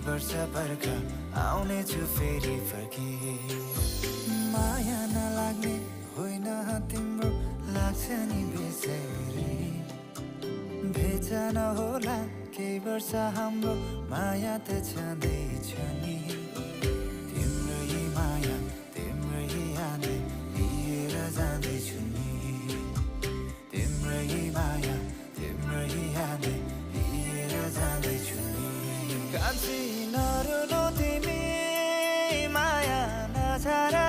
वर्ष पर्खा आउने छु फेरि फर्की माया नलाग्ने होइन तिम्रो लाग्छ नि बेसरी भेज नहोला केही वर्ष हाम्रो माया त छँदैछ नि तिम्रो यही माया तिम्रो यही यादै लिएर जाँदैछु नि तिम्रो यही माया तिम्रो यही यादै लिएर जाँदैछु नि कान्छी नरुनु तिमी माया नछाड